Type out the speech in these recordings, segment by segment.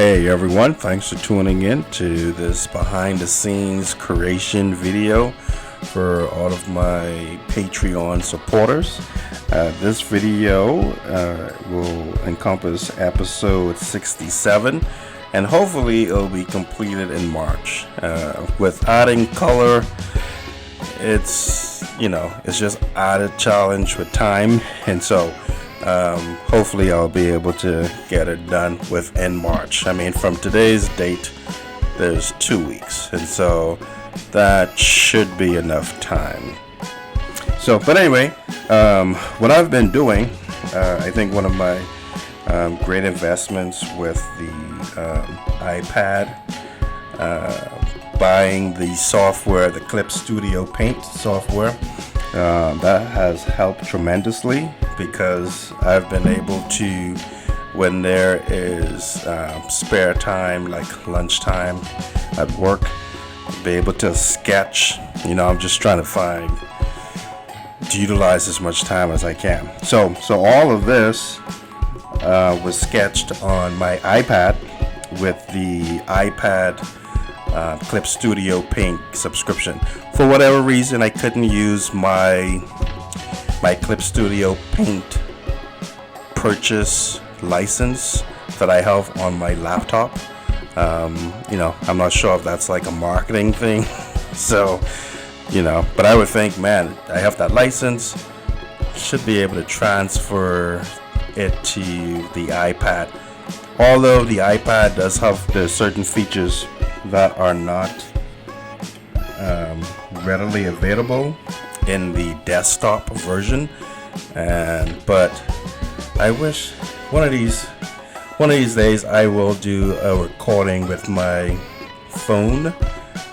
Hey everyone, thanks for tuning in to this behind the scenes creation video for all of my Patreon supporters. This video will encompass episode 67 and hopefully it'll be completed in March. With adding color, it's just added challenge with time, and so hopefully I'll be able to get it done within March. I mean, from today's date, there's 2 weeks, and so that should be enough time. But anyway, what I've been doing, I think one of my great investments with the iPad, buying the software, the Clip Studio Paint software, that has helped tremendously, because I've been able to, when there is spare time, like lunchtime at work, be able to sketch. I'm just trying to utilize as much time as I can. So all of this was sketched on my iPad with the iPad Clip Studio Paint subscription. For whatever reason, I couldn't use my Clip Studio Paint purchase license that I have on my laptop. I'm not sure if that's like a marketing thing. But I would think, man, I have that license, should be able to transfer it to the iPad. Although the iPad does have certain features that are not readily available in the desktop version, but I wish one of these days I will do a recording with my phone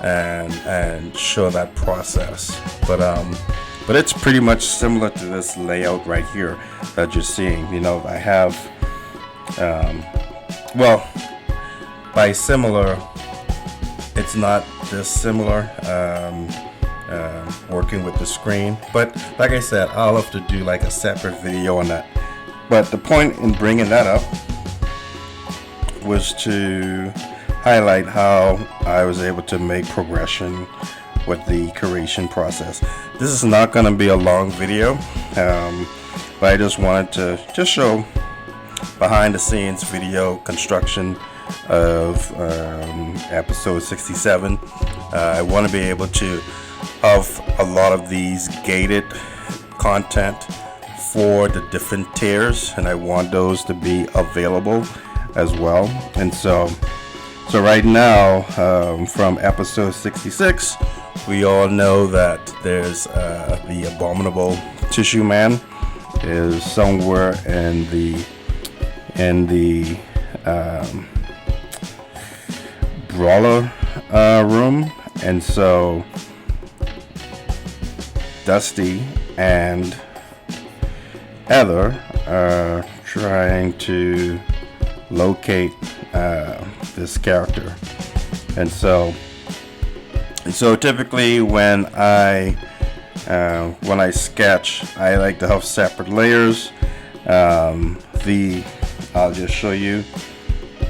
and show that process. But it's pretty much similar to this layout right here that you're seeing. I have by similar, it's not this similar, working with the screen, but like I said, I'll have to do like a separate video on that. But the point in bringing that up was to highlight how I was able to make progression with the creation process. This is not going to be a long video, but I just wanted to show behind the scenes video construction of episode 67. I want to be able to have a lot of these gated content for the different tiers, and I want those to be available as well. And so right now, from episode 66, we all know that there's the abominable tissue man is somewhere in the brawler room, and so Dusty and Heather are trying to locate this character. And so typically when I sketch, I like to have separate layers. I'll just show you.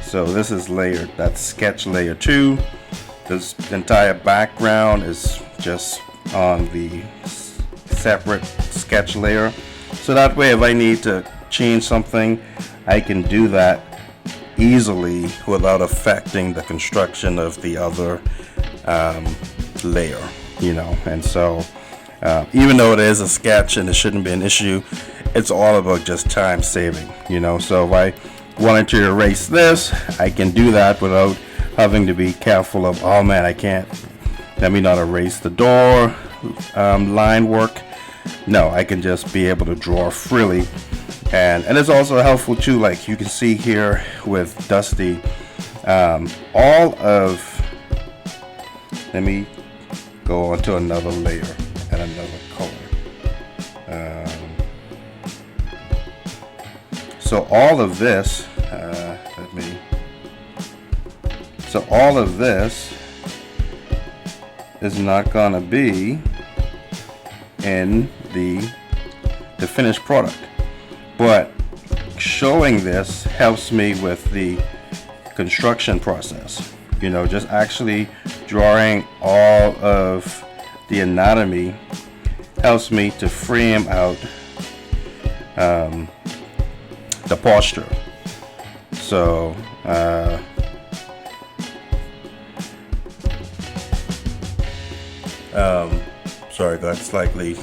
So this is layered, that's sketch layer 2. This entire background is just on the separate sketch layer. So that way, if I need to change something, I can do that easily without affecting the construction of the other layer, And so, even though it is a sketch and it shouldn't be an issue, it's all about just time saving, So if I wanted to erase this, I can do that without having to be careful of, oh man, let me not erase the door line work. No, I can just be able to draw freely. And it's also helpful too, like you can see here with Dusty, let me go on to another layer and another color. So all of this, is not gonna be in the finished product, but showing this helps me with the construction process. Just actually drawing all of the anatomy helps me to frame out the posture. So sorry, got slightly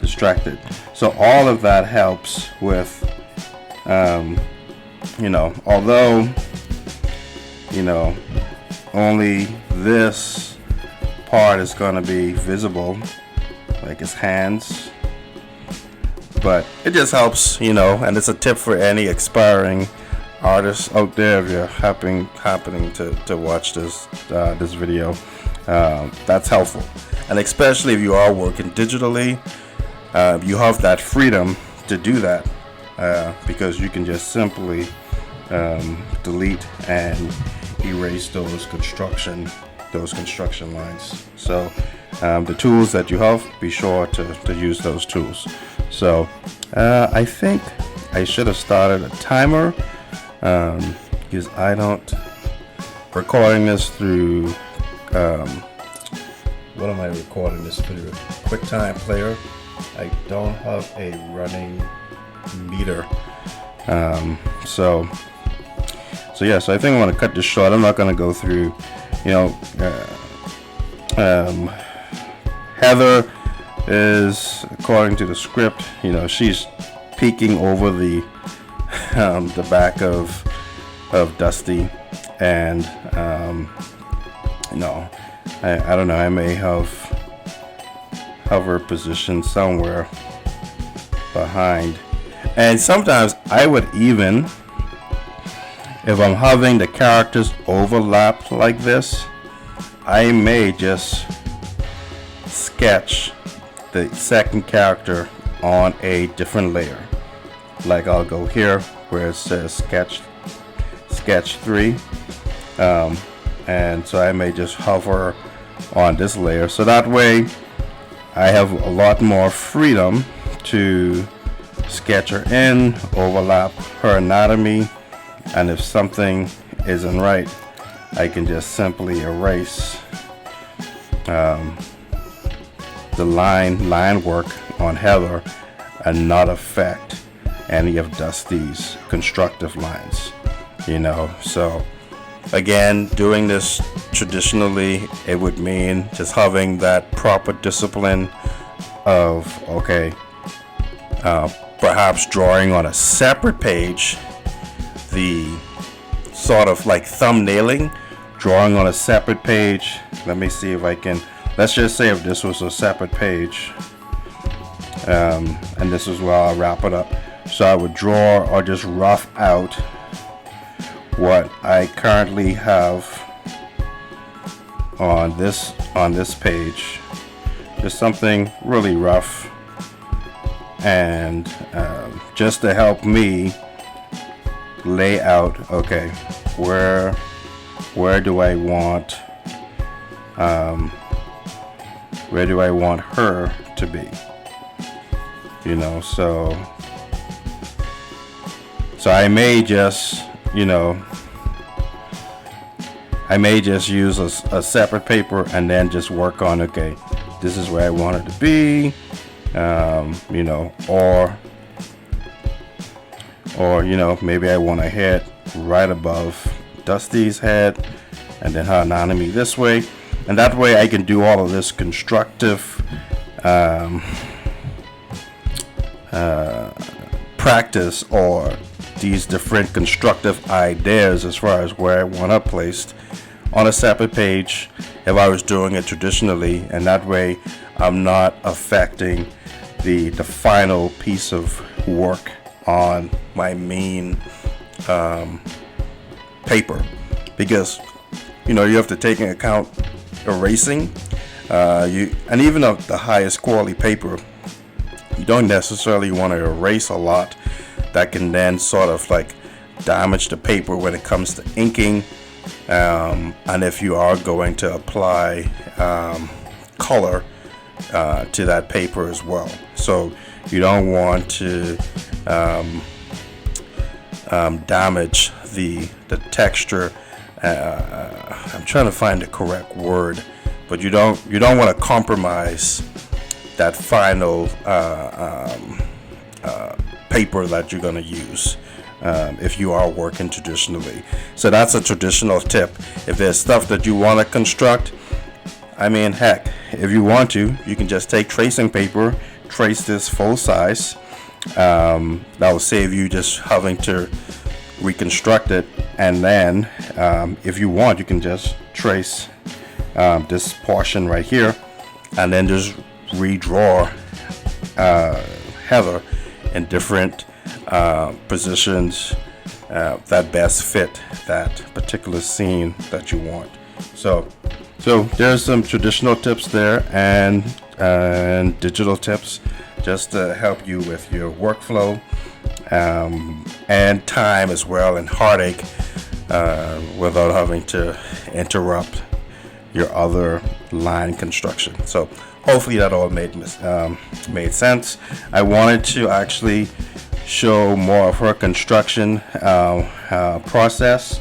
distracted. So all of that helps with although only this part is going to be visible, like his hands, but it just helps, and it's a tip for any aspiring artists out there. If you're happening to watch this video, that's helpful, and especially if you are working digitally, you have that freedom to do that, because you can just simply delete and erase those construction lines. So the tools that you have, be sure to use those tools. So I think I should have started a timer, because I don't recording this through what am I recording this through? QuickTime Player. I don't have a running meter. So I think I'm going to cut this short. I'm not going to go through, Heather is, according to the script, she's peeking over the back of Dusty, and I don't know, I may have her positioned somewhere behind. And sometimes I would even, if I'm having the characters overlap like this, I may just sketch the second character on a different layer. Like I'll go here where it says sketch 3, and so I may just hover on this layer, so that way I have a lot more freedom to sketch her in, overlap her anatomy, and if something isn't right, I can just simply erase the line work on Heather and not affect any of Dusty's constructive lines. So again, doing this traditionally, it would mean just having that proper discipline of, perhaps drawing on a separate page, the sort of like thumbnailing, drawing on a separate page. Let me see if I can, let's just say if this was a separate page, and this is where I'll wrap it up. So I would draw or just rough out what I currently have on this page, just something really rough, and just to help me lay out, where do I want her to be, so I may just use a separate paper and then just work on, this is where I want it to be, or maybe I want a head right above Dusty's head, and then her anatomy this way, and that way I can do all of this constructive practice, or these different constructive ideas as far as where I want it placed on a separate page if I was doing it traditionally, and that way I'm not affecting the final piece of work on my main paper, because you have to take into account erasing, and even of the highest quality paper, you don't necessarily want to erase a lot that can then sort of like damage the paper when it comes to inking, and if you are going to apply color to that paper as well. So you don't want to damage the texture I'm trying to find the correct word, but you don't want to compromise that final paper that you're going to use if you are working traditionally. So that's a traditional tip. If there's stuff that you want to construct, I mean, heck, if you want to, you can just take tracing paper, trace this full size. That will save you just having to reconstruct it, and then if you want, you can just trace this portion right here, and then just redraw heather in different positions that best fit that particular scene that you want. So there's some traditional tips there, and digital tips just to help you with your workflow and time as well, and heartache without having to interrupt your other line construction. So hopefully that all made sense. I wanted to actually show more of her construction process,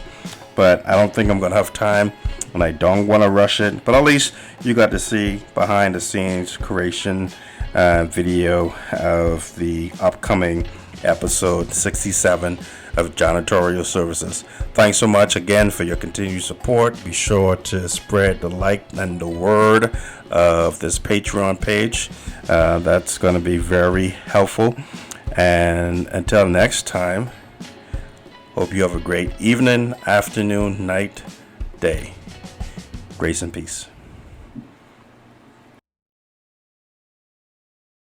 but I don't think I'm gonna have time, and I don't want to rush it. But at least you got to see behind the scenes creation video of the upcoming episode 67 of Janitorial Services. Thanks so much again for your continued support. Be sure to spread the like and the word of this Patreon page. That's going to be very helpful. And until next time, hope you have a great evening, afternoon, night, day. Grace and peace.